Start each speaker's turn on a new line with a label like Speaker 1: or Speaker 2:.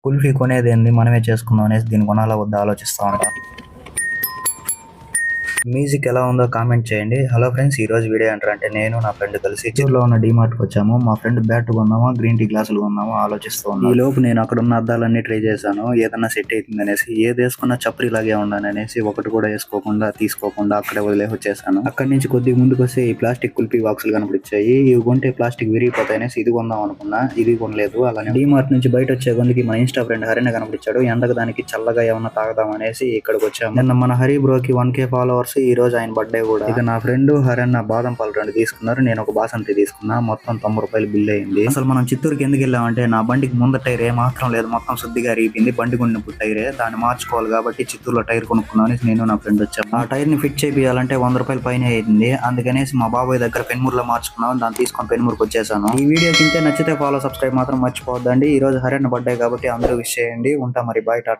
Speaker 1: కుల్ఫీ కొనేదేంది మనమే చేసుకుందాం అనేసి దీన్ని కొనాలా వద్దా ఆలోచిస్తా ఉంటా. మ్యూజిక్ ఎలా ఉందో కామెంట్ చేయండి. హలో ఫ్రెండ్స్, ఈ రోజు వీడియో ఏంటంటే నేను నా ఫ్రెండ్ కలిసి చిత్తూరులో ఉన్న డీమార్ట్కి వచ్చాము. మా ఫ్రెండ్ బ్యాట్ కొందామా గ్రీన్ టీ గ్లాసులు కొందామా ఆలోచిస్తూ ఉన్నాం. ఈ లోపు నేను అక్కడ ఉన్న అద్దాలన్నీ ట్రై చేశాను, ఏదన్నా సెట్ అవుతుంది అనేసి. ఏది వేసుకున్నా చప్పరిలాగే ఉండాలి అనేసి ఒకటి కూడా తీసుకోకుండా అక్కడే వదిలేసి వచ్చేసాను. అక్కడి నుంచి కొద్దిగా ముందుకు వస్తే ఈ ప్లాస్టిక్ కుల్ఫీ బాక్సులు కనిపించాయి. ఇవి కొంటే ప్లాస్టిక్ విరిగిపోతాయి అనేసి ఇది కొందాం అనుకున్నా, ఇది కొనలేదు. అలానే డీమార్ట్ నుంచి బయట వచ్చే కొందికి మన ఇన్స్టా ఫ్రెండ్ హరిని కనిపించాడు. ఎండకు దానికి చల్లగా ఏమన్నా తాగదాం అనేసి ఇక్కడికి వచ్చాము. నిన్న మన హరి బ్రోకి 1K ఫాలోవర్స్, ఈ రోజు ఆయన బర్త్డే కూడా. ఇక నా ఫ్రెండ్ హరన్న బాదం పాలు 2 తీసుకున్నారు, నేను ఒక బాసంతి తీసుకున్నా. మొత్తం 90 రూపాయలు బిల్ అయింది. అసలు మనం చిత్తూరుకి ఎందుకు వెళ్ళామంటే నా బండికి ముందర టైర్ ఏ మాత్రం లేదు, మొత్తం శుద్ధిగా అరిగిపోయింది. బండి కొన్నప్పుడు టైరే, దాన్ని మార్చుకోవాలి కాబట్టి చిత్తూరులో టైర్ కొనుక్కున్నామని నేను నా ఫ్రెండ్ వచ్చాము. ఆ టైర్ ని ఫిట్ చేయాలంటే 100 రూపాయలు పైన అయింది. అందుకనేసి మా బాబాయ్ దగ్గర పెన్మూరులో మార్చుకున్నాం, దాన్ని తీసుకొని పెన్మూరుకి వచ్చేసాను. ఈ వీడియో కింద నచ్చితే ఫాలో సబ్స్క్రైబ్ మాత్రం మర్చిపోవద్దండి. ఈ రోజు హరన్న బర్త్డే కాబట్టి అందరూ విష్ చేయండి. ఉంటా మరి, బాయ్, టాటా.